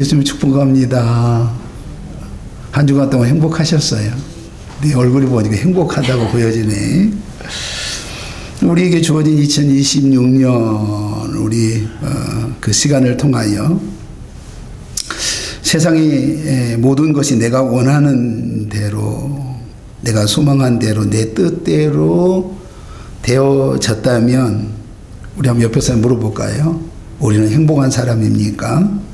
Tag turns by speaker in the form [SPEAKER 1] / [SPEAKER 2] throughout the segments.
[SPEAKER 1] 예수님 축복합니다. 한 주간 동안 행복하셨어요? 네 얼굴이 보니까 행복하다고 보여지네. 우리에게 주어진 2026년 우리 그 시간을 통하여 세상의 모든 것이 내가 원하는 대로, 내가 소망한 대로, 내 뜻대로 되어졌다면 우리 한번 옆에 사람 물어볼까요? 우리는 행복한 사람입니까?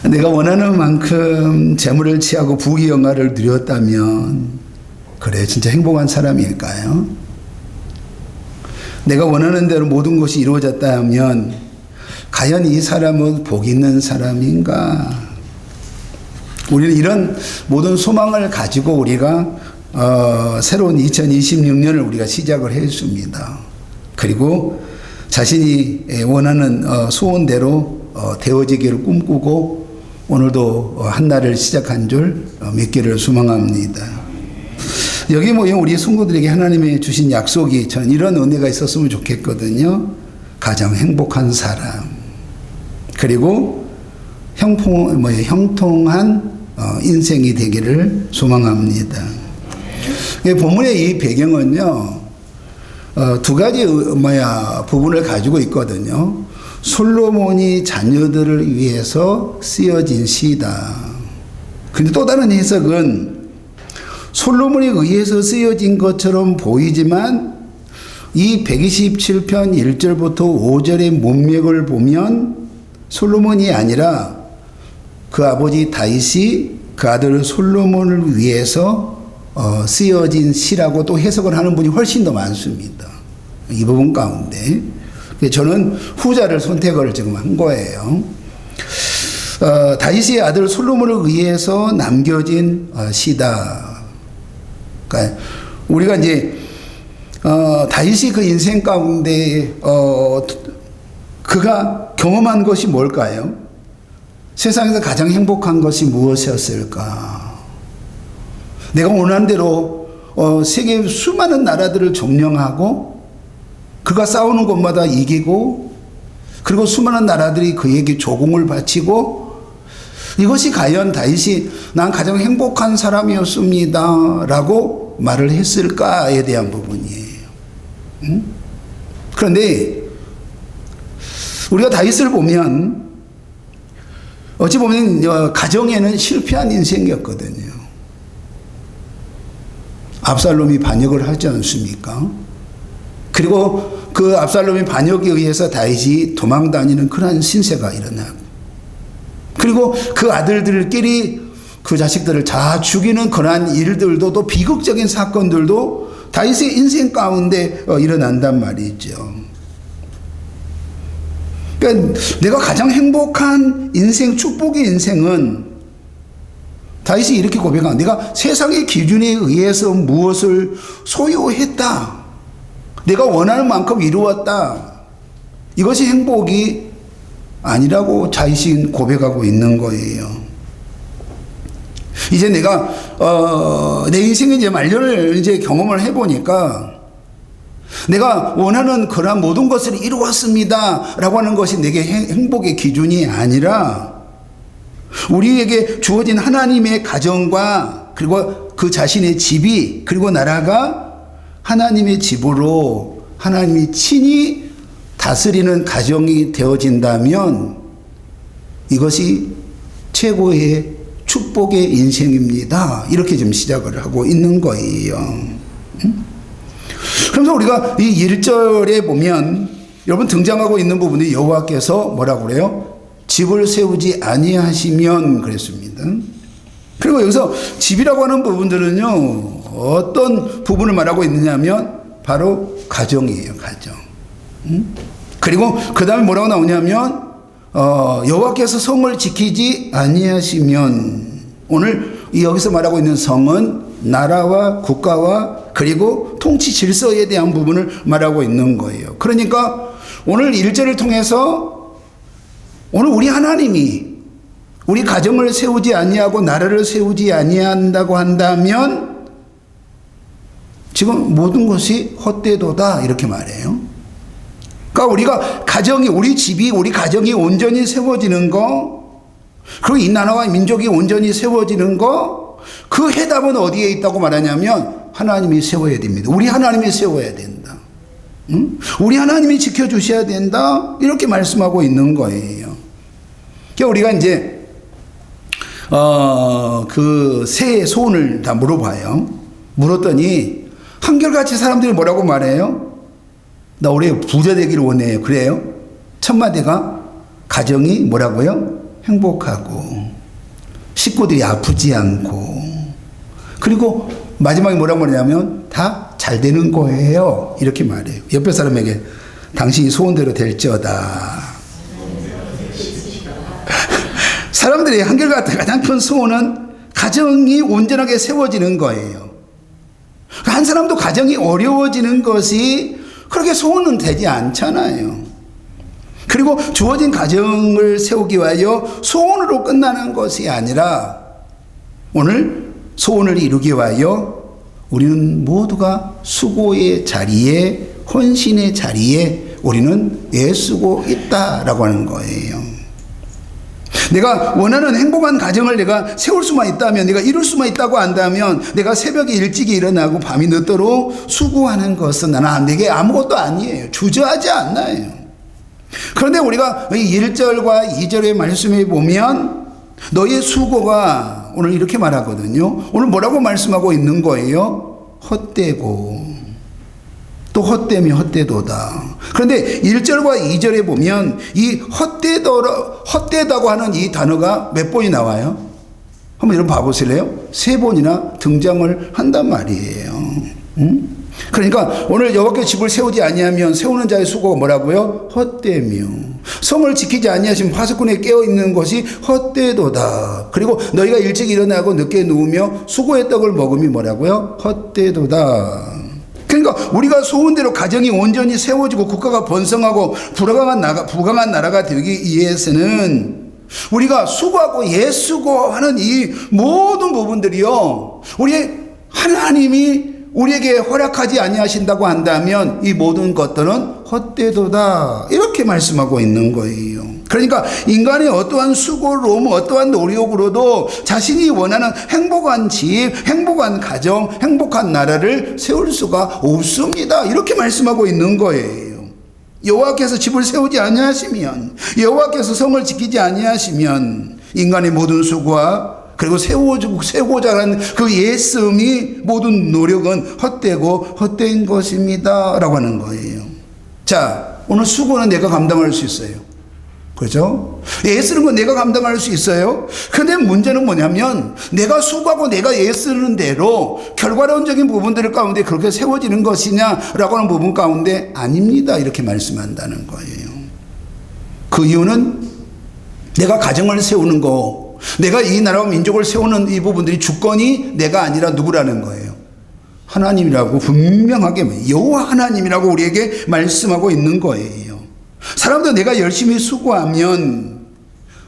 [SPEAKER 1] 내가 원하는 만큼 재물을 취하고 부귀 영화를 누렸다면 그래 진짜 행복한 사람일까요? 내가 원하는 대로 모든 것이 이루어졌다면 과연 이 사람은 복 있는 사람인가? 우리는 이런 모든 소망을 가지고 우리가 새로운 2026년을 우리가 시작을 했습니다. 그리고 자신이 원하는 소원대로 되어지기를 꿈꾸고 오늘도 한 날을 시작한 줄 믿기를 소망합니다. 여기 모인 우리 성도들에게 하나님이 주신 약속이 저는 이런 은혜가 있었으면 좋겠거든요. 가장 행복한 사람, 그리고 형통한 인생이 되기를 소망합니다. 본문의 이 배경은요, 두 가지 부분을 가지고 있거든요. 솔로몬이 자녀들을 위해서 쓰여진 시다. 근데 또 다른 해석은 솔로몬에 의해서 쓰여진 것처럼 보이지만 이 127편 1절부터 5절의 문맥을 보면 솔로몬이 아니라 그 아버지 다윗이 그 아들 솔로몬을 위해서 쓰여진 시라고 또 해석을 하는 분이 훨씬 더 많습니다. 이 부분 가운데 저는 후자를 선택을 지금 한 거예요. 다윗의 아들 솔로몬을 위해서 남겨진 시다. 그러니까 우리가 이제 다윗이 그 인생 가운데 그가 경험한 것이 뭘까요? 세상에서 가장 행복한 것이 무엇이었을까? 내가 원하는 대로 세계 수많은 나라들을 점령하고 그가 싸우는 곳마다 이기고, 그리고 수많은 나라들이 그에게 조공을 바치고, 이것이 과연 다윗이 난 가장 행복한 사람이었습니다 라고 말을 했을까에 대한 부분이에요. 그런데 우리가 다윗을 보면 어찌 보면 가정에는 실패한 인생이었거든요. 압살롬이 반역을 하지 않습니까? 그리고 그 압살롬의 반역에 의해서 다윗이 도망다니는 그러한 신세가 일어나고, 그리고 그 아들들끼리 그 자식들을 다 죽이는 그러한 일들도, 또 비극적인 사건들도 다윗의 인생 가운데 일어난단 말이죠. 그러니까 내가 가장 행복한 인생, 축복의 인생은 다윗이 이렇게 고백한, 내가 세상의 기준에 의해서 무엇을 소유했다, 내가 원하는 만큼 이루었다, 이것이 행복이 아니라고 자신이 고백하고 있는 거예요. 이제 내가 내 인생의 이제 말년을 이제 경험을 해보니까 내가 원하는 그러한 모든 것을 이루었습니다 라고 하는 것이 내게 행복의 기준이 아니라 우리에게 주어진 하나님의 가정과 그리고 그 자신의 집이, 그리고 나라가 하나님의 집으로 하나님이 친히 다스리는 가정이 되어진다면 이것이 최고의 축복의 인생입니다. 이렇게 지금 시작을 하고 있는 거예요. 그래서 우리가 이 1절에 보면 여러분 등장하고 있는 부분이 여호와께서 뭐라고 그래요? 집을 세우지 아니하시면 그랬습니다. 그리고 여기서 집이라고 하는 부분들은요, 어떤 부분을 말하고 있느냐면 바로 가정이에요. 가정. 그리고 그 다음에 뭐라고 나오냐면 여호와께서 성을 지키지 아니하시면, 오늘 여기서 말하고 있는 성은 나라와 국가와 그리고 통치 질서에 대한 부분을 말하고 있는 거예요. 그러니까 오늘 1절을 통해서 오늘 우리 하나님이 우리 가정을 세우지 아니하고 나라를 세우지 아니한다고 한다면 지금 모든 것이 헛되도다 이렇게 말해요. 그러니까 우리가 가정이, 우리 집이, 우리 가정이 온전히 세워지는 거, 그리고 이 나라와 민족이 온전히 세워지는 거, 그 해답은 어디에 있다고 말하냐면 하나님이 세워야 됩니다. 우리 하나님이 세워야 된다. 응? 우리 하나님이 지켜주셔야 된다. 이렇게 말씀하고 있는 거예요. 그러니까 우리가 이제 그 새 소원을 다 물어봐요. 물었더니 한결같이 사람들이 뭐라고 말해요? 나 올해 부자 되기를 원해요. 그래요? 첫 마디가 가정이 뭐라고요? 행복하고 식구들이 아프지 않고, 그리고 마지막에 뭐라고 말하냐면 다 잘 되는 거예요. 이렇게 말해요. 옆에 사람에게 당신이 소원대로 될지어다. 사람들의 한결같은 가장 큰 소원은 가정이 온전하게 세워지는 거예요. 한 사람도 가정이 어려워지는 것이 그렇게 소원은 되지 않잖아요. 그리고 주어진 가정을 세우기 위하여 소원으로 끝나는 것이 아니라 오늘 소원을 이루기 위하여 우리는 모두가 수고의 자리에, 헌신의 자리에 우리는 애쓰고 있다라고 하는 거예요. 내가 원하는 행복한 가정을 내가 세울 수만 있다면, 내가 이룰 수만 있다고 한다면, 내가 새벽에 일찍이 일어나고 밤이 늦도록 수고하는 것은 나는 내게 아무것도 아니에요. 주저하지 않나요. 그런데 우리가 1절과 2절의 말씀에 보면 너의 수고가, 오늘 이렇게 말하거든요. 오늘 뭐라고 말씀하고 있는 거예요? 헛되고 또 헛되면 헛되도다. 그런데 1절과 2절에 보면 이 헛되다고 하는 이 단어가 몇 번이 나와요? 한번 여러분 봐보실래요? 3번이나 등장을 한단 말이에요. 그러니까 오늘 여호와께 집을 세우지 아니하면 세우는 자의 수고가 뭐라고요? 헛되며 성을 지키지 아니하시면 파수꾼에 깨어있는 것이 헛되도다. 그리고 너희가 일찍 일어나고 늦게 누우며 수고의 떡을 먹음이 뭐라고요? 헛되도다. 그러니까 우리가 소원대로 가정이 온전히 세워지고 국가가 번성하고 부강한 나라가 되기 위해서는 우리가 수고하고 애쓰고 하는 이 모든 부분들이요, 우리 하나님이 우리에게 허락하지 아니하신다고 한다면 이 모든 것들은 헛되도다. 이렇게 말씀하고 있는 거예요. 그러니까 인간의 어떠한 수고로, 어떠한 노력으로도 자신이 원하는 행복한 집, 행복한 가정, 행복한 나라를 세울 수가 없습니다. 이렇게 말씀하고 있는 거예요. 여호와께서 집을 세우지 아니하시면, 여호와께서 성을 지키지 아니하시면 인간의 모든 수고와 그리고 세우고자 하는 그 애씀이, 모든 노력은 헛되고 헛된 것입니다 라고 하는 거예요. 자, 오늘 수고는 내가 감당할 수 있어요. 그렇죠? 애쓰는 건 내가 감당할 수 있어요. 근데 문제는 뭐냐면 내가 수고하고 내가 애쓰는 대로 결과론적인 부분들 가운데 그렇게 세워지는 것이냐라고 하는 부분 가운데 아닙니다, 이렇게 말씀한다는 거예요. 그 이유는 내가 가정을 세우는 거, 내가 이 나라와 민족을 세우는 이 부분들이 주권이 내가 아니라 누구라는 거예요? 하나님이라고 분명하게, 여호와 하나님이라고 우리에게 말씀하고 있는 거예요. 사람도 내가 열심히 수고하면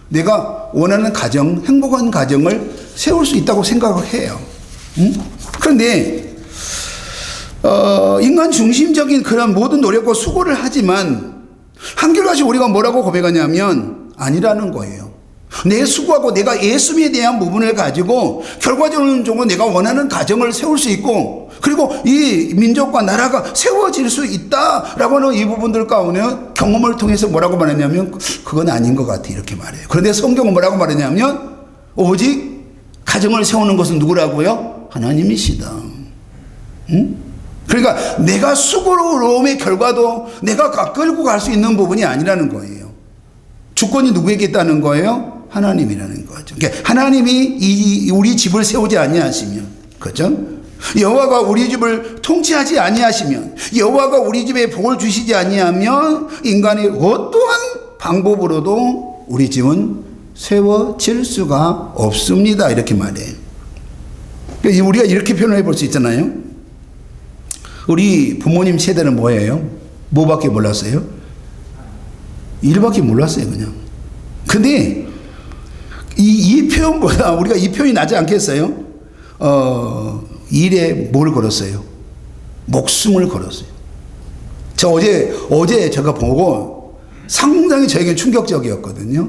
[SPEAKER 1] 내가 원하는 가정, 행복한 가정을 세울 수 있다고 생각을 해요. 그런데 인간 중심적인 그런 모든 노력과 수고를 하지만 한결같이 우리가 뭐라고 고백하냐면 아니라는 거예요. 내 수고하고 내가 애씀에 대한 부분을 가지고 결과적으로 내가 원하는 가정을 세울 수 있고, 그리고 이 민족과 나라가 세워질 수 있다라고 하는 이 부분들 가운데 경험을 통해서 뭐라고 말하냐면 그건 아닌 것 같아, 이렇게 말해요. 그런데 성경은 뭐라고 말하냐면 오직 가정을 세우는 것은 누구라고요? 하나님이시다. 그러니까 내가 수고로움의 결과도 내가 끌고 갈 수 있는 부분이 아니라는 거예요. 주권이 누구에게 있다는 거예요? 하나님이라는 거죠. 그러니까 하나님이 우리 집을 세우지 아니하시면, 그렇죠? 여호와가 우리 집을 통치하지 아니하시면, 여호와가 우리 집에 복을 주시지 아니하면 인간의 어떠한 방법으로도 우리 집은 세워질 수가 없습니다, 이렇게 말해요. 그러니까 우리가 이렇게 표현해 볼 수 있잖아요. 우리 부모님 세대는 뭐예요? 뭐밖에 몰랐어요? 일밖에 몰랐어요, 그냥. 근데 이 표현보다 우리가 이 표현이 나지 않겠어요? 일에 뭘 걸었어요? 목숨을 걸었어요. 어제 제가 보고 상당히 저에게 충격적이었거든요.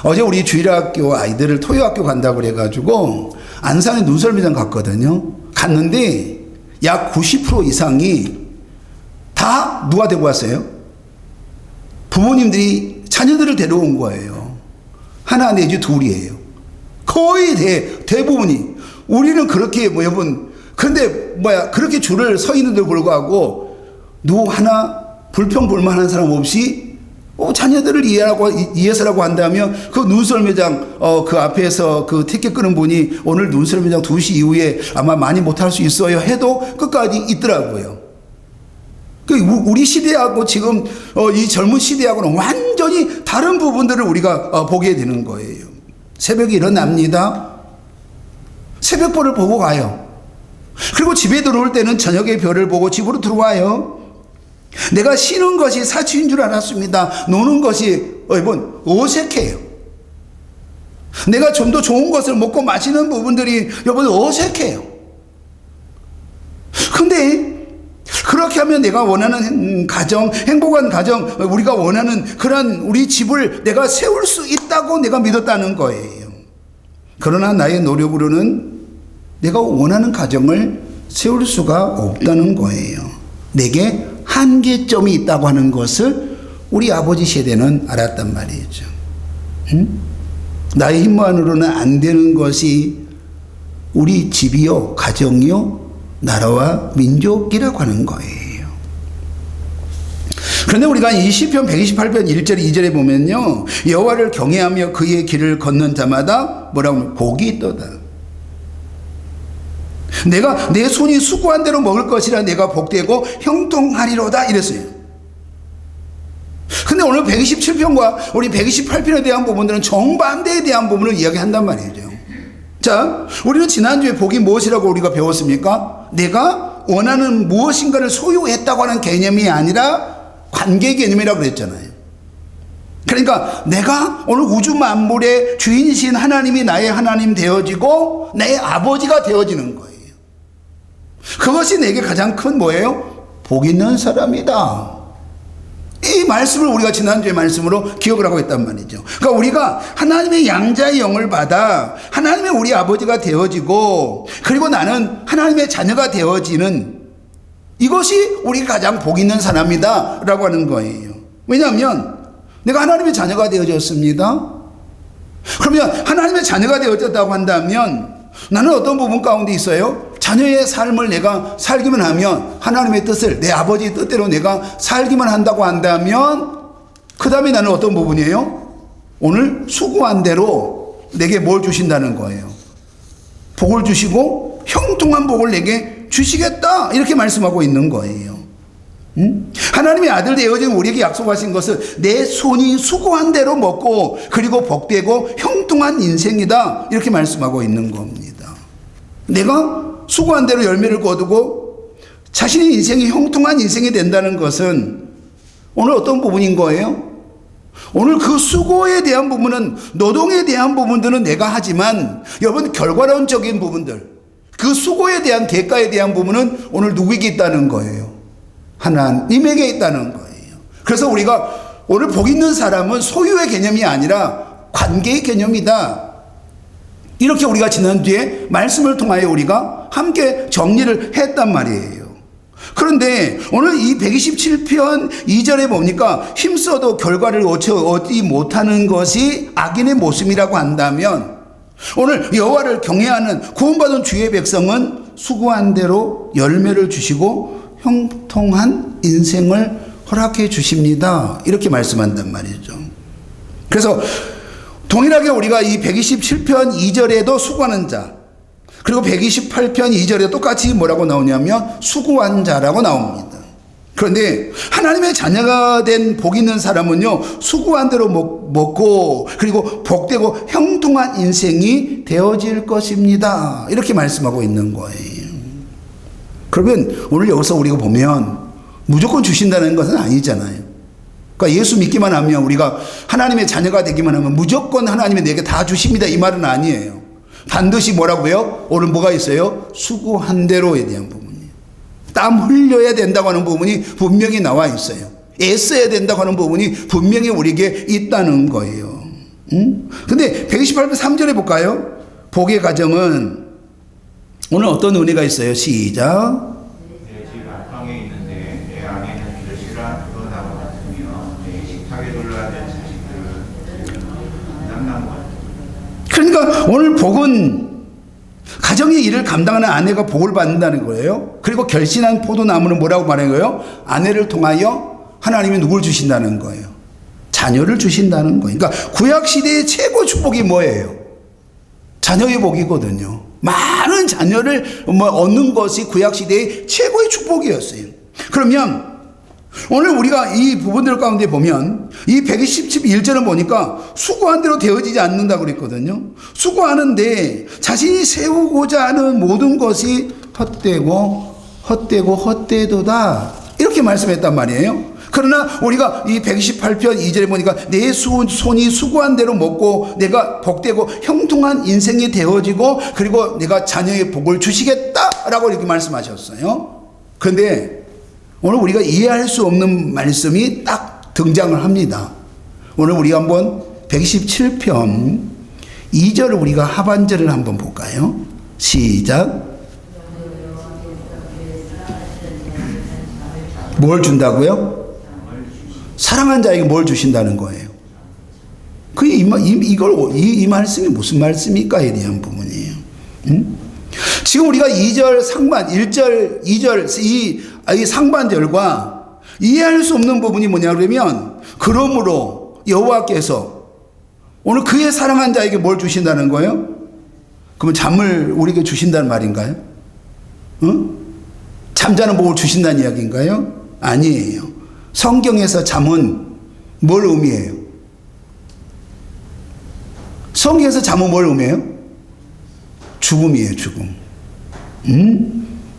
[SPEAKER 1] 어제 우리 주일학교 아이들을 토요학교 간다고 그래가지고 안산에 눈썰매장 갔거든요. 갔는데 약 90% 이상이 다 누가 데리고 왔어요? 부모님들이 자녀들을 데려온 거예요. 하나 내지 둘이에요. 거의 대부분이. 우리는 그렇게 여러분, 근데 그렇게 줄을 서 있는데 불구하고 누구 하나 불평불만한 사람 없이 자녀들을 이해서라고 한다면 그 눈썰매장 그 앞에서 그 티켓 끄는 분이 오늘 눈썰매장 2시 이후에 아마 많이 못할 수 있어요 해도 끝까지 있더라고요. 우리 시대하고 지금 이 젊은 시대하고는 완전히 다른 부분들을 우리가 보게 되는 거예요. 새벽에 일어납니다. 새벽별을 보고 가요. 그리고 집에 들어올 때는 저녁의 별을 보고 집으로 들어와요. 내가 쉬는 것이 사치인 줄 알았습니다. 노는 것이 여러분 어색해요. 내가 좀 더 좋은 것을 먹고 마시는 부분들이 여러분 어색해요. 근데 그렇게 하면 내가 원하는 가정, 행복한 가정, 우리가 원하는 그런 우리 집을 내가 세울 수 있다고 내가 믿었다는 거예요. 그러나 나의 노력으로는 내가 원하는 가정을 세울 수가 없다는 거예요. 내게 한계점이 있다고 하는 것을 우리 아버지 세대는 알았단 말이죠. 나의 힘만으로는 안 되는 것이 우리 집이요, 가정이요, 나라와 민족이라고 하는 거예요. 그런데 우리가 이 시편 128편 1절 2절에 보면요, 여호와를 경외하며 그의 길을 걷는 자마다 뭐라고 하면 복이 있도다. 내가 내 손이 수고한 대로 먹을 것이라 내가 복되고 형통하리로다 이랬어요. 근데 오늘 127편과 우리 128편에 대한 부분들은 정반대에 대한 부분을 이야기한단 말이죠. 자, 우리는 지난주에 복이 무엇이라고 우리가 배웠습니까? 내가 원하는 무엇인가를 소유했다고 하는 개념이 아니라 관계 개념이라고 그랬잖아요. 그러니까 내가 오늘 우주 만물의 주인이신 하나님이 나의 하나님 되어지고 내 아버지가 되어지는 거예요. 그것이 내게 가장 큰 뭐예요? 복 있는 사람이다. 이 말씀을 우리가 지난주의 말씀으로 기억을 하고 있단 말이죠. 그러니까 우리가 하나님의 양자의 영을 받아 하나님의 우리 아버지가 되어지고 그리고 나는 하나님의 자녀가 되어지는 이것이 우리가 가장 복 있는 사람이다 라고 하는 거예요. 왜냐하면 내가 하나님의 자녀가 되어졌습니다. 그러면 하나님의 자녀가 되어졌다고 한다면 나는 어떤 부분 가운데 있어요? 자녀의 삶을 내가 살기만 하면 하나님의 뜻을 내 아버지의 뜻대로 내가 살기만 한다고 한다면 그 다음에 나는 어떤 부분이에요? 오늘 수고한 대로 내게 뭘 주신다는 거예요? 복을 주시고 형통한 복을 내게 주시겠다 이렇게 말씀하고 있는 거예요. 하나님의 아들 되어진 우리에게 약속하신 것은 내 손이 수고한 대로 먹고 그리고 복되고 형통한 인생이다 이렇게 말씀하고 있는 겁니다. 내가 수고한 대로 열매를 거두고 자신의 인생이 형통한 인생이 된다는 것은 오늘 어떤 부분인 거예요? 오늘 그 수고에 대한 부분은 노동에 대한 부분들은 내가 하지만 여러분 결과론적인 부분들 그 수고에 대한 대가에 대한 부분은 오늘 누구에게 있다는 거예요? 하나님에게 있다는 거예요. 그래서 우리가 오늘 복 있는 사람은 소유의 개념이 아니라 관계의 개념이다. 이렇게 우리가 지난주에 말씀을 통하여 우리가 함께 정리를 했단 말이에요. 그런데 오늘 이 127편 2절에 보니까 힘써도 결과를 얻지 못하는 것이 악인의 모습이라고 한다면 오늘 여호와를 경외하는 구원받은 주의 백성은 수고한 대로 열매를 주시고 형통한 인생을 허락해 주십니다. 이렇게 말씀한단 말이죠. 그래서 동일하게 우리가 이 127편 2절에도 수고하는 자 그리고 128편 2절에 똑같이 뭐라고 나오냐면 수고한 자라고 나옵니다. 그런데 하나님의 자녀가 된 복 있는 사람은요 수고한 대로 먹고 그리고 복되고 형통한 인생이 되어질 것입니다. 이렇게 말씀하고 있는 거예요. 그러면 오늘 여기서 우리가 보면 무조건 주신다는 것은 아니잖아요. 그러니까 예수 믿기만 하면 우리가 하나님의 자녀가 되기만 하면 무조건 하나님이 내게 다 주십니다 이 말은 아니에요. 반드시 뭐라고요? 오늘 뭐가 있어요? 수고한 대로에 대한 부분이에요. 땀 흘려야 된다고 하는 부분이 분명히 나와 있어요. 애써야 된다고 하는 부분이 분명히 우리에게 있다는 거예요. 근데 128편 3절에 볼까요? 복의 가정은 오늘 어떤 은혜가 있어요? 시작.
[SPEAKER 2] 내 집 안방에 있는데 내 안에는 결실한 푸른나무 같으며 내 식탁에 둘러앉은 자식들은 감람나무 같으며.
[SPEAKER 1] 그러니까 오늘 복은 가정의 일을 감당하는 아내가 복을 받는다는 거예요. 그리고 결실한 포도나무는 뭐라고 말하는 거예요? 아내를 통하여 하나님이 누굴 주신다는 거예요? 자녀를 주신다는 거예요. 그러니까 구약시대의 최고 축복이 뭐예요? 자녀의 복이거든요. 많은 자녀를 얻는 것이 구약시대의 최고의 축복이었어요. 그러면 오늘 우리가 이 부분들 가운데 보면 이 121절은 보니까 수고한 대로 되어지지 않는다고 그랬거든요. 수고하는데 자신이 세우고자 하는 모든 것이 헛되도다 이렇게 말씀했단 말이에요. 그러나 우리가 이 128편 2절에 보니까 내 손이 수고한 대로 먹고 내가 복되고 형통한 인생이 되어지고 그리고 내가 자녀의 복을 주시겠다라고 이렇게 말씀하셨어요. 그런데 오늘 우리가 이해할 수 없는 말씀이 딱 등장을 합니다. 오늘 우리가 한번 127편 2절을 우리가 하반절을 한번 볼까요? 시작. 뭘 준다고요? 사랑한 자에게 뭘 주신다는 거예요. 이 말씀이 무슨 말씀일까에 대한 부분이에요. 지금 우리가 2절 상반, 1절, 2절, 이 상반절과 이해할 수 없는 부분이 뭐냐 그러면 그러므로 여호와께서 오늘 그의 사랑한 자에게 뭘 주신다는 거예요? 그러면 잠을 우리에게 주신다는 말인가요? 잠자는 복을 주신다는 이야기인가요? 아니에요. 성경에서 잠은 뭘 의미해요? 성경에서 잠은 뭘 의미해요? 죽음이에요, 죽음.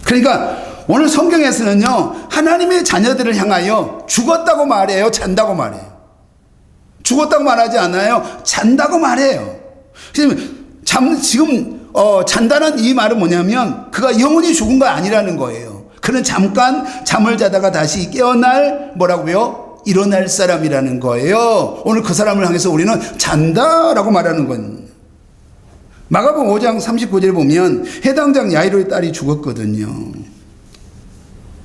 [SPEAKER 1] 그러니까 오늘 성경에서는요, 하나님의 자녀들을 향하여 죽었다고 말해요, 잔다고 말해요. 죽었다고 말하지 않아요, 잔다고 말해요. 지금 잔다는 이 말은 뭐냐면 그가 영원히 죽은 거 아니라는 거예요. 그는 잠깐 잠을 자다가 다시 깨어날 뭐라고요? 일어날 사람이라는 거예요. 오늘 그 사람을 향해서 우리는 잔다라고 말하는 건 마가복음 5장 39절에 보면 해당장 야이로의 딸이 죽었거든요.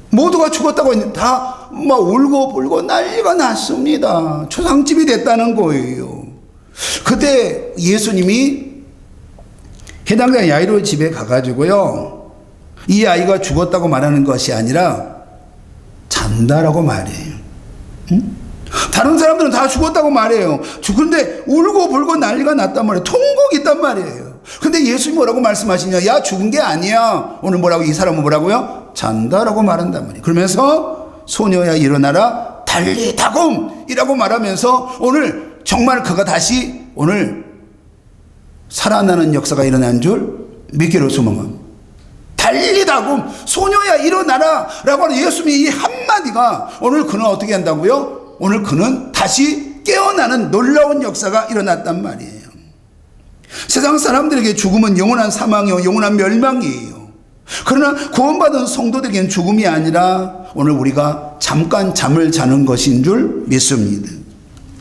[SPEAKER 1] 모두가 죽었다고 다 막 울고 불고 난리가 났습니다. 초상집이 됐다는 거예요. 그때 예수님이 해당장 야이로의 집에 가가지고요, 이 아이가 죽었다고 말하는 것이 아니라 잔다라고 말해요. 다른 사람들은 다 죽었다고 말해요. 그런데 울고 불고 난리가 났단 말이에요. 통곡이 있단 말이에요. 근데 예수님이 뭐라고 말씀하시냐? 야, 죽은 게 아니야. 오늘 뭐라고, 이 사람은 뭐라고요? 잔다라고 말한단 말이에요. 그러면서 소녀야 일어나라 달리다곰이라고 말하면서 오늘 정말 그가 다시 오늘 살아나는 역사가 일어난 줄 믿기로 소망합니다. 달리다곰, 소녀야 일어나라 라고 하는 예수님의 이 한마디가 오늘 그는 어떻게 한다고요? 오늘 그는 다시 깨어나는 놀라운 역사가 일어났단 말이에요. 세상 사람들에게 죽음은 영원한 사망이요, 영원한 멸망이에요. 그러나 구원받은 성도들에게는 죽음이 아니라 오늘 우리가 잠깐 잠을 자는 것인 줄 믿습니다.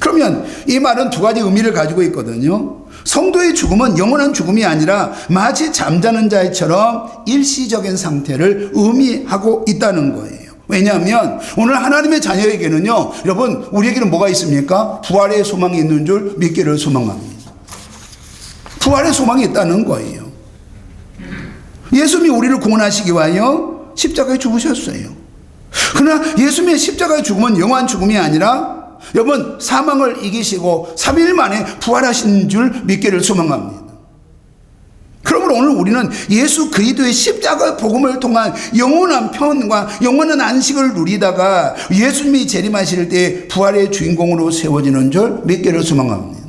[SPEAKER 1] 그러면 이 말은 두 가지 의미를 가지고 있거든요. 성도의 죽음은 영원한 죽음이 아니라 마치 잠자는 자처럼 일시적인 상태를 의미하고 있다는 거예요. 왜냐하면 오늘 하나님의 자녀에게는요, 여러분, 우리에게는 뭐가 있습니까? 부활의 소망이 있는 줄 믿기를 소망합니다. 부활의 소망이 있다는 거예요. 예수님이 우리를 구원하시기 위하여 십자가에 죽으셨어요. 그러나 예수님의 십자가의 죽음은 영원한 죽음이 아니라 여러분, 사망을 이기시고 3일 만에 부활하신 줄 믿기를 소망합니다. 그러므로 오늘 우리는 예수 그리스도의 십자가 복음을 통한 영원한 평안과 영원한 안식을 누리다가 예수님이 재림하실 때 부활의 주인공으로 세워지는 줄 믿기를 소망합니다.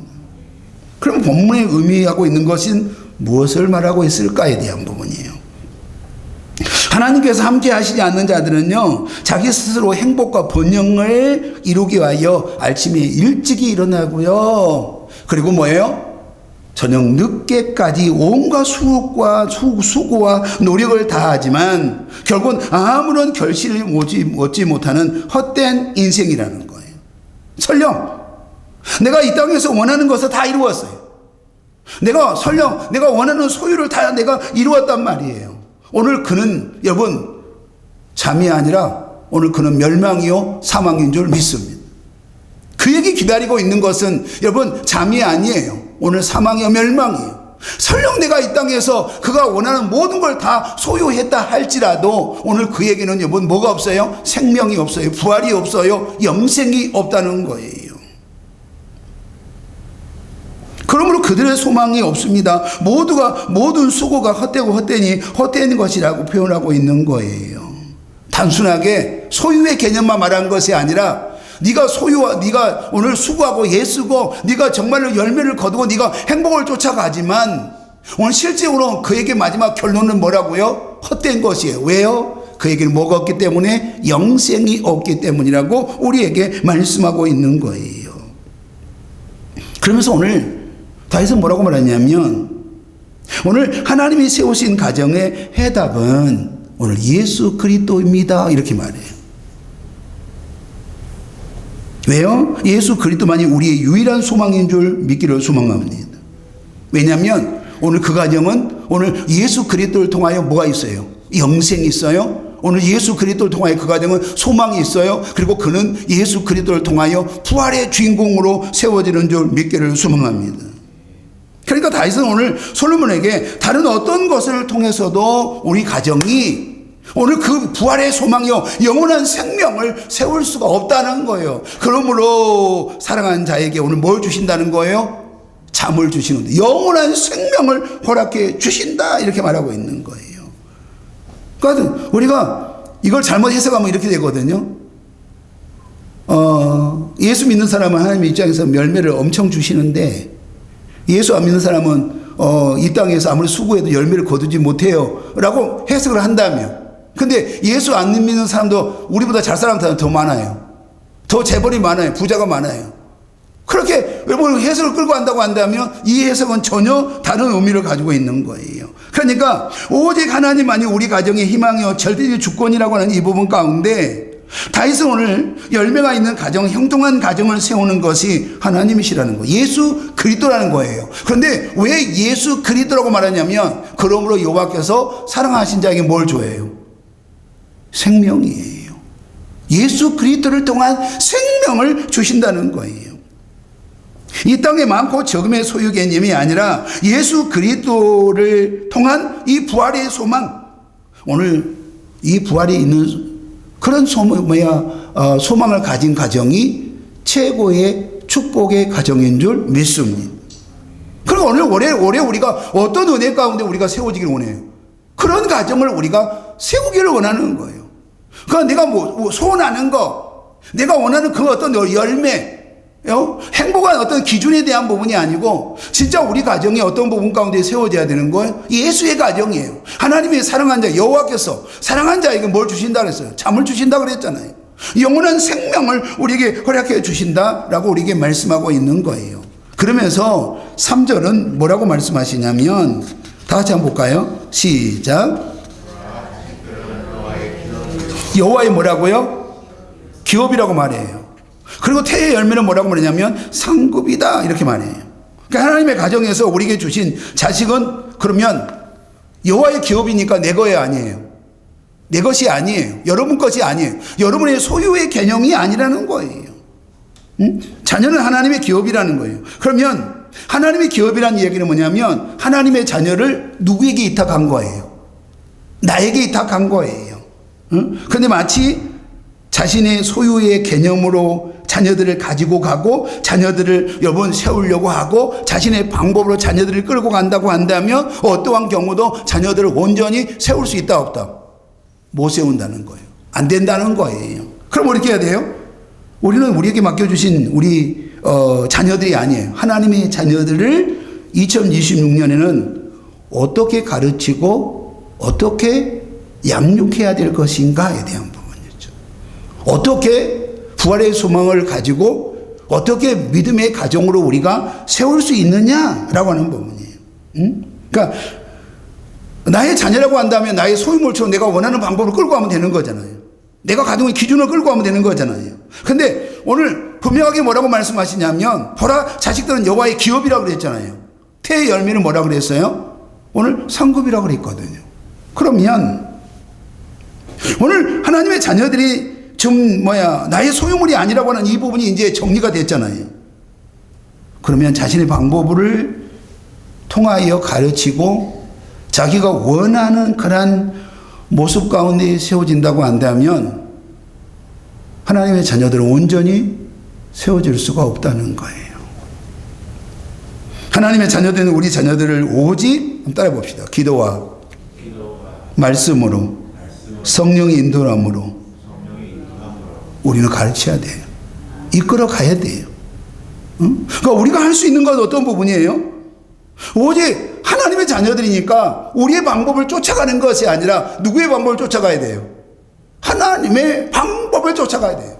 [SPEAKER 1] 그럼 본문에 의미하고 있는 것은 무엇을 말하고 있을까에 대한 부분이에요. 하나님께서 함께 하시지 않는 자들은요, 자기 스스로 행복과 번영을 이루기 위하여 아침에 일찍이 일어나고요, 그리고 뭐예요? 저녁 늦게까지 온갖 수고와 노력을 다하지만 결국은 아무런 결실을 얻지 못하는 헛된 인생이라는 거예요. 설령 내가 이 땅에서 원하는 것을 다 이루었어요. 설령 내가 원하는 소유를 다 내가 이루었단 말이에요. 오늘 그는 여러분 잠이 아니라 오늘 그는 멸망이요 사망인 줄 믿습니다. 그에게 기다리고 있는 것은 여러분 잠이 아니에요. 오늘 사망이요 멸망이에요. 설령 내가 이 땅에서 그가 원하는 모든 걸 다 소유했다 할지라도 오늘 그에게는 여러분 뭐가 없어요? 생명이 없어요. 부활이 없어요. 영생이 없다는 거예요. 그러므로 그들의 소망이 없습니다. 모든 수고가 헛된 것이라고 표현하고 있는 거예요. 단순하게 소유의 개념만 말하는 것이 아니라 네가 오늘 수고하고 애쓰고 네가 정말로 열매를 거두고 네가 행복을 쫓아가지만 오늘 실제로 그에게 마지막 결론은 뭐라고요? 헛된 것이에요. 왜요? 그에게는 뭐가 없기 때문에? 영생이 없기 때문이라고 우리에게 말씀하고 있는 거예요. 그러면서 오늘 다윗은 뭐라고 말하냐면 오늘 하나님이 세우신 가정의 해답은 오늘 예수 그리스도입니다. 이렇게 말해요. 왜요? 예수 그리스도만이 우리의 유일한 소망인 줄 믿기를 소망합니다. 왜냐하면 오늘 그 가정은 오늘 예수 그리스도를 통하여 뭐가 있어요? 영생이 있어요. 오늘 예수 그리스도를 통하여 그 가정은 소망이 있어요. 그리고 그는 예수 그리스도를 통하여 부활의 주인공으로 세워지는 줄 믿기를 소망합니다. 그러니까 다윗은 오늘 솔로몬에게 다른 어떤 것을 통해서도 우리 가정이 오늘 그 부활의 소망이요 영원한 생명을 세울 수가 없다는 거예요. 그러므로 사랑하는 자에게 오늘 뭘 주신다는 거예요? 잠을 주시는데 영원한 생명을 허락해 주신다 이렇게 말하고 있는 거예요. 그러니까 우리가 이걸 잘못 해석하면 이렇게 되거든요. 예수 믿는 사람은 하나님 입장에서 열매를 엄청 주시는데 예수 안 믿는 사람은 이 땅에서 아무리 수고해도 열매를 거두지 못해요 라고 해석을 한다면, 근데 예수 안 믿는 사람도 우리보다 잘 사는 사람 더 많아요. 더 재벌이 많아요. 부자가 많아요. 그렇게 해석을 끌고 간다고 한다면 이 해석은 전혀 다른 의미를 가지고 있는 거예요. 그러니까 오직 하나님만이 우리 가정의 희망이요 절대적 주권이라고 하는 이 부분 가운데 다윗은 오늘 열매가 있는 가정, 형통한 가정을 세우는 것이 하나님이시라는 거예요. 예수 그리스도라는 거예요. 그런데 왜 예수 그리스도라고 말하냐면 그러므로 여호와께서 사랑하신 자에게 뭘 줘요? 생명이에요. 예수 그리스도를 통한 생명을 주신다는 거예요. 이 땅에 많고 적음의 소유 개념이 아니라 예수 그리스도를 통한 이 부활의 소망, 오늘 이 부활이 있는 그런 소망을 가진 가정이 최고의 축복의 가정인 줄 믿습니다. 그리고 오늘 올해 우리가 어떤 은혜 가운데 우리가 세워지기를 원해요. 그런 가정을 우리가 세우기를 원하는 거예요. 그러니까 내가 소원하는 거, 내가 원하는 그 어떤 열매, 행복한 어떤 기준에 대한 부분이 아니고 진짜 우리 가정이 어떤 부분 가운데 세워져야 되는 거예요? 예수의 가정이에요. 하나님의 사랑한 자, 여호와께서 사랑한 자에게 뭘 주신다 그랬어요? 잠을 주신다 그랬잖아요. 영원한 생명을 우리에게 허락해 주신다라고 우리에게 말씀하고 있는 거예요. 그러면서 3절은 뭐라고 말씀하시냐면 다 같이 한번 볼까요? 시작. 여호와의 뭐라고요? 기업이라고 말해요. 그리고 태의 열매는 뭐라고 말하냐면 상급이다 이렇게 말해요. 그러니까 하나님의 가정에서 우리에게 주신 자식은 그러면 여호와의 기업이니까 내 거에 아니에요. 내 것이 아니에요. 여러분 것이 아니에요. 여러분의 소유의 개념이 아니라는 거예요. 자녀는 하나님의 기업이라는 거예요. 그러면 하나님의 기업이라는 얘기는 뭐냐면 하나님의 자녀를 누구에게 이탁한 거예요? 나에게 이탁한 거예요. 그런데 마치 자신의 소유의 개념으로 자녀들을 가지고 가고 자녀들을 여러분 세우려고 하고 자신의 방법으로 자녀들을 끌고 간다고 한다면 어떠한 경우도 자녀들을 온전히 세울 수 있다 없다? 못 세운다는 거예요. 안 된다는 거예요. 그럼 어떻게 해야 돼요? 우리는 우리에게 맡겨주신 우리 자녀들이 아니에요. 하나님의 자녀들을 2026년에는 어떻게 가르치고 어떻게 양육해야 될 것인가에 대한 부분이죠. 어떻게 부활의 소망을 가지고 어떻게 믿음의 가정으로 우리가 세울 수 있느냐라고 하는 부분이에요. 그러니까 나의 자녀라고 한다면 나의 소유물처럼 내가 원하는 방법을 끌고 가면 되는 거잖아요. 내가 가동의 기준을 끌고 가면 되는 거잖아요. 근데 오늘 분명하게 뭐라고 말씀하시냐면, 보라, 자식들은 여호와의 기업이라고 그랬잖아요. 태의 열매는 뭐라고 그랬어요? 오늘 상급이라고 그랬거든요. 그러면 오늘 하나님의 자녀들이 좀 나의 소유물이 아니라고 하는 이 부분이 이제 정리가 됐잖아요. 그러면 자신의 방법을 통하여 가르치고 자기가 원하는 그런 모습 가운데 세워진다고 한다면 하나님의 자녀들은 온전히 세워질 수가 없다는 거예요. 하나님의 자녀들은 우리 자녀들을 오직 따라 봅시다. 기도와 말씀으로 성령의 인도함으로 우리는 가르쳐야 돼요. 이끌어 가야 돼요. 그러니까 우리가 할 수 있는 건 어떤 부분이에요? 오직 하나님의 자녀들이니까 우리의 방법을 쫓아가는 것이 아니라 누구의 방법을 쫓아가야 돼요? 하나님의 방법을 쫓아가야 돼요.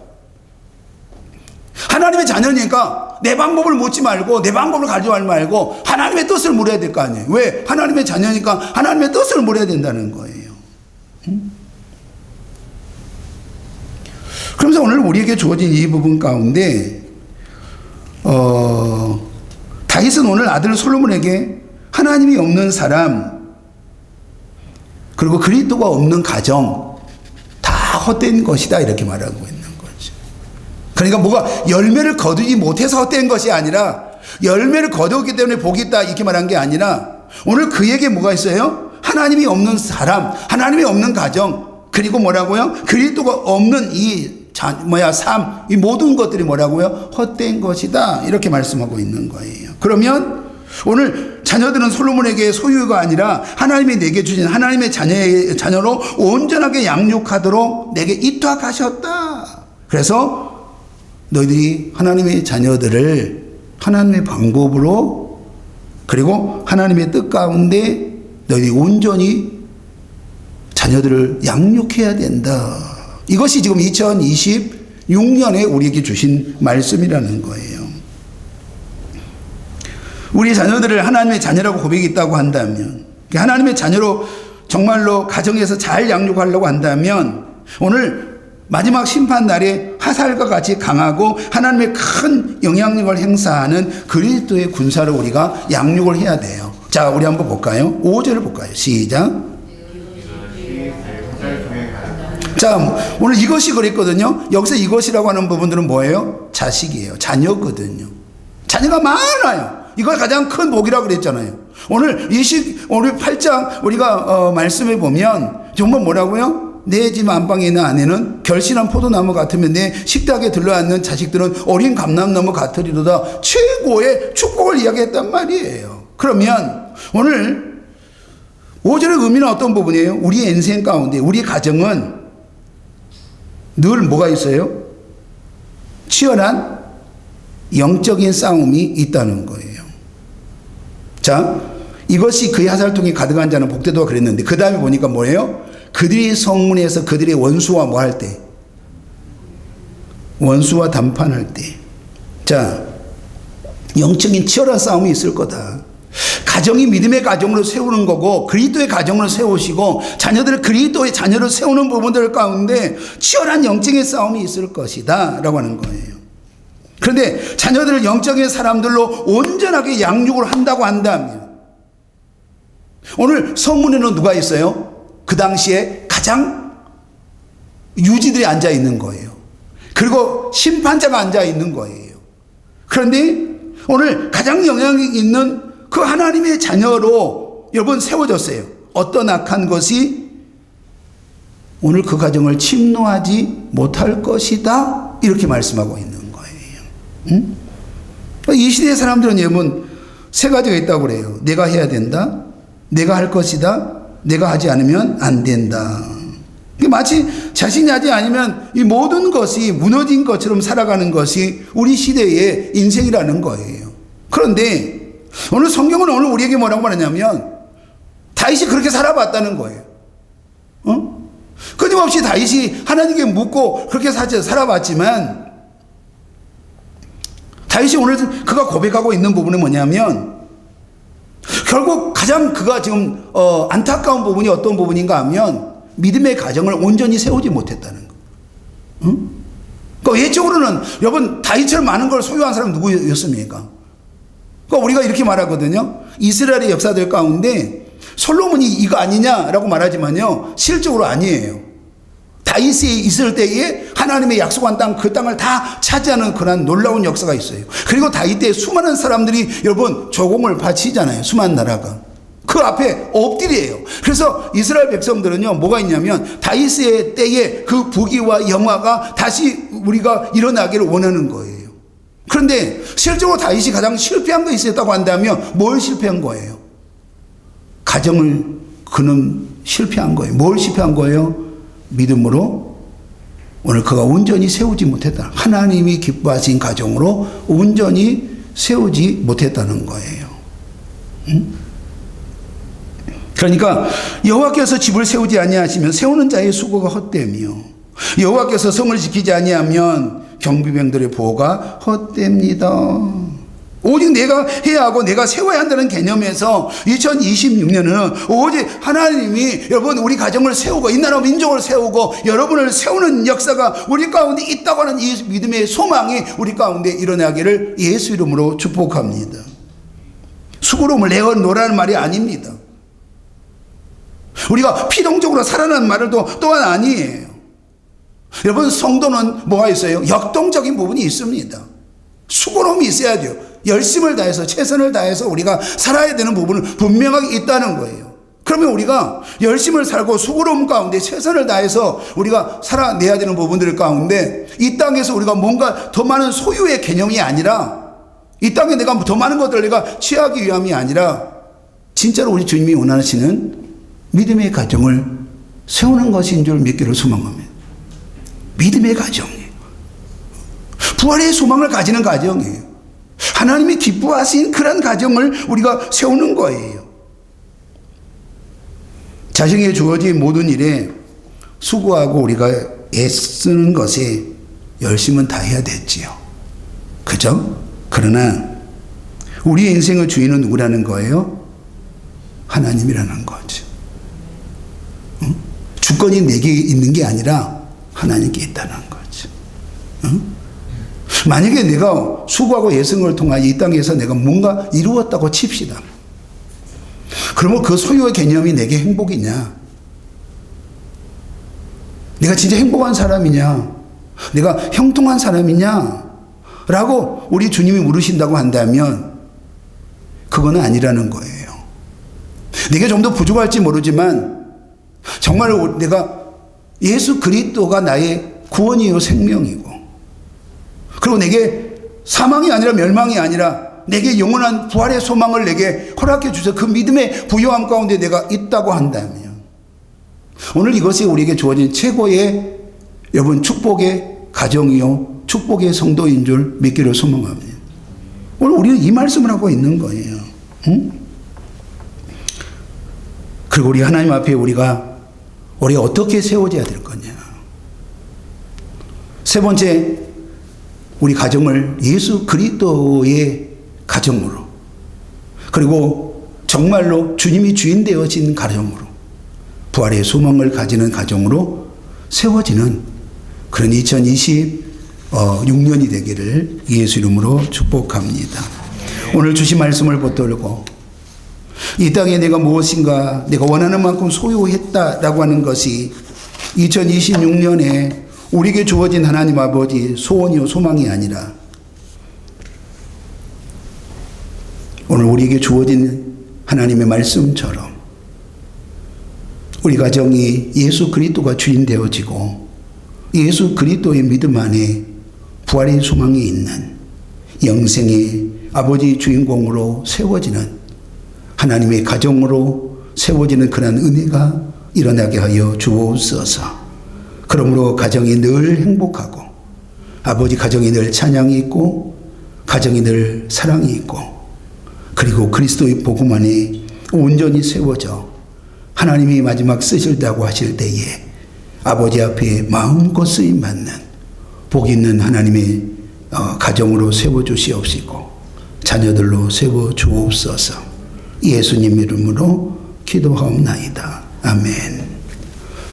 [SPEAKER 1] 하나님의 자녀니까 내 방법을 묻지 말고 내 방법을 가져가지 말고 하나님의 뜻을 물어야 될 거 아니에요. 왜? 하나님의 자녀니까 하나님의 뜻을 물어야 된다는 거예요. 그러면서 오늘 우리에게 주어진 이 부분 가운데 다윗은 오늘 아들 솔로몬에게 하나님이 없는 사람 그리고 그리스도가 없는 가정 다 헛된 것이다 이렇게 말하고 있는 거죠. 그러니까 뭐가 열매를 거두지 못해서 헛된 것이 아니라 열매를 거두었기 때문에 복이 있다 이렇게 말한 게 아니라 오늘 그에게 뭐가 있어요? 하나님이 없는 사람, 하나님이 없는 가정, 그리고 뭐라고요? 그리스도가 없는 삶, 이 모든 것들이 뭐라고요? 헛된 것이다 이렇게 말씀하고 있는 거예요. 그러면 오늘 자녀들은 솔로몬에게 소유가 아니라 하나님이 내게 주신 하나님의 자녀로 온전하게 양육하도록 내게 입학하셨다. 그래서 너희들이 하나님의 자녀들을 하나님의 방법으로 그리고 하나님의 뜻 가운데 너희들이 온전히 자녀들을 양육해야 된다. 이것이 지금 2026년에 우리에게 주신 말씀이라는 거예요. 우리 자녀들을 하나님의 자녀라고 고백했다고 한다면, 하나님의 자녀로 정말로 가정에서 잘 양육하려고 한다면 오늘 마지막 심판 날에 화살과 같이 강하고 하나님의 큰 영향력을 행사하는 그리스도의 군사를 우리가 양육을 해야 돼요. 자, 우리 한번 볼까요? 5절을 볼까요? 시작. 자, 오늘 이것이 그랬거든요. 여기서 이것이라고 하는 부분들은 뭐예요? 자식이에요. 자녀거든요. 자녀가 많아요. 이걸 가장 큰 복이라고 그랬잖아요. 오늘 오늘 8장 우리가 말씀해 보면 정말 뭐라고요? 내 집 안방에 있는 아내는 결실한 포도나무 같으면 내 식탁에 들러앉는 자식들은 어린 감람나무 같으리로다. 최고의 축복을 이야기했단 말이에요. 그러면 오늘 5절의 의미는 어떤 부분이에요? 우리 인생 가운데 우리 가정은 늘 뭐가 있어요? 치열한 영적인 싸움이 있다는 거예요. 자, 이것이 그의 화살통이 가득한 자는 복되도록 그랬는데 그 다음에 보니까 뭐예요? 그들이 성문에서 그들의 원수와 뭐 할 때? 원수와 담판할 때. 자, 영적인 치열한 싸움이 있을 거다. 가정이 믿음의 가정으로 세우는 거고 그리스도의 가정을 세우시고 자녀들을 그리스도의 자녀를 세우는 부분들 가운데 치열한 영적인 싸움이 있을 것이다 라고 하는 거예요. 그런데 자녀들을 영적인 사람들로 온전하게 양육을 한다고 한다면 오늘 성문에는 누가 있어요? 그 당시에 가장 유지들이 앉아 있는 거예요. 그리고 심판자가 앉아 있는 거예요. 그런데 오늘 가장 영향력 있는 그 하나님의 자녀로 여러분 세워졌어요. 어떤 악한 것이 오늘 그 가정을 침노하지 못할 것이다 이렇게 말씀하고 있는 거예요. 이 시대의 사람들은 여러분 세 가지가 있다고 그래요. 내가 해야 된다, 내가 할 것이다, 내가 하지 않으면 안 된다. 마치 자신이 하지 않으면 이 모든 것이 무너진 것처럼 살아가는 것이 우리 시대의 인생이라는 거예요. 그런데 오늘 성경은 오늘 우리에게 뭐라고 말하냐면 다윗이 그렇게 살아봤다는 거예요. 끊임없이 다윗이 하나님께 묻고 그렇게 살아봤지만 다윗이 오늘 그가 고백하고 있는 부분은 뭐냐면 결국 가장 그가 지금 안타까운 부분이 어떤 부분인가 하면 믿음의 가정을 온전히 세우지 못했다는 거. 응? 그러니까 외적으로는 여러분 다윗처럼 많은 걸 소유한 사람 누구였습니까? 그러니까 우리가 이렇게 말하거든요. 이스라엘의 역사들 가운데 솔로몬이 이거 아니냐라고 말하지만요, 실적으로 아니에요. 다윗이 있을 때에 하나님의 약속한 땅, 그 땅을 다 차지하는 그런 놀라운 역사가 있어요. 그리고 다윗 때 수많은 사람들이 여러분 조공을 바치잖아요. 수많은 나라가 그 앞에 엎드려요. 그래서 이스라엘 백성들은요 뭐가 있냐면 다윗의 때에 그 부귀와 영화가 다시 우리가 일어나기를 원하는 거예요. 그런데 실제로 다윗이 가장 실패한 거 있었다고 한다면 뭘 실패한 거예요? 가정을 그는 실패한 거예요. 뭘 실패한 거예요? 믿음으로 오늘 그가 온전히 세우지 못했다. 하나님이 기뻐하신 가정으로 온전히 세우지 못했다는 거예요. 응? 그러니까 여호와께서 집을 세우지 아니하시면 세우는 자의 수고가 헛되며 여호와께서 성을 지키지 아니하면 경비병들의 보호가 헛됩니다. 오직 내가 해야 하고 내가 세워야 한다는 개념에서 2026년은 오직 하나님이 여러분 우리 가정을 세우고 이 나라 민족을 세우고 여러분을 세우는 역사가 우리 가운데 있다고 하는 이 믿음의 소망이 우리 가운데 일어나기를 예수 이름으로 축복합니다. 수고로움을 내어놓으라는 말이 아닙니다. 우리가 피동적으로 살아나는 말을 또한 아니에요. 여러분 성도는 뭐가 있어요? 역동적인 부분이 있습니다. 수고로움이 있어야 돼요. 열심을 다해서 최선을 다해서 우리가 살아야 되는 부분은 분명하게 있다는 거예요. 그러면 우리가 열심을 살고 수고로움 가운데 최선을 다해서 우리가 살아내야 되는 부분들 가운데 이 땅에서 우리가 뭔가 더 많은 소유의 개념이 아니라 이 땅에 내가 더 많은 것들을 내가 취하기 위함이 아니라 진짜로 우리 주님이 원하시는 믿음의 가정을 세우는 것인 줄 믿기를 소망합니다. 믿음의 가정이에요. 부활의 소망을 가지는 가정이에요. 하나님이 기뻐하신 그런 가정을 우리가 세우는 거예요. 자신에게 주어진 모든 일에 수고하고 우리가 애쓰는 것에 열심은 다해야 됐지요. 그죠? 그러나 우리의 인생의 주인은 누구라는 거예요? 하나님이라는 거죠. 응? 주권이 내게 있는 게 아니라 하나님께 있다는 거죠. 응? 만약에 내가 수고하고 애쓴 통하여 이 땅에서 내가 뭔가 이루었다고 칩시다. 그러면 그 소유의 개념이 내게 행복이냐? 내가 진짜 행복한 사람이냐? 내가 형통한 사람이냐? 라고 우리 주님이 물으신다고 한다면 그거는 아니라는 거예요. 내게 좀 더 부족할지 모르지만 정말 내가 예수 그리스도가 나의 구원이요 생명이고 그리고 내게 사망이 아니라 멸망이 아니라 내게 영원한 부활의 소망을 내게 허락해 주셔서 그 믿음의 부요함 가운데 내가 있다고 한다면 오늘 이것이 우리에게 주어진 최고의 여러분 축복의 가정이요 축복의 성도인 줄 믿기를 소망합니다. 오늘 우리는 이 말씀을 하고 있는 거예요. 응? 그리고 우리 하나님 앞에 우리가 어떻게 세워져야 될 거냐. 세 번째, 우리 가정을 예수 그리스도의 가정으로 그리고 정말로 주님이 주인 되어진 가정으로 부활의 소망을 가지는 가정으로 세워지는 그런 2026년이 되기를 예수 이름으로 축복합니다. 오늘 주신 말씀을 붙들고 이 땅에 내가 무엇인가 내가 원하는 만큼 소유했다라고 하는 것이 2026년에 우리에게 주어진 하나님 아버지 소원이요 소망이 아니라 오늘 우리에게 주어진 하나님의 말씀처럼 우리 가정이 예수 그리스도가 주인 되어지고 예수 그리스도의 믿음 안에 부활의 소망이 있는 영생의 아버지 주인공으로 세워지는 하나님의 가정으로 세워지는 그런 은혜가 일어나게 하여 주옵소서. 그러므로 가정이 늘 행복하고 아버지 가정이 늘 찬양이 있고 가정이 늘 사랑이 있고 그리고 그리스도의 복음 안에 온전히 세워져 하나님이 마지막 쓰실다고 하실 때에 아버지 앞에 마음껏 쓰임받는 복 있는 하나님의 가정으로 세워주시옵시고 자녀들로 세워주옵소서. 예수님 이름으로 기도하옵나이다. 아멘.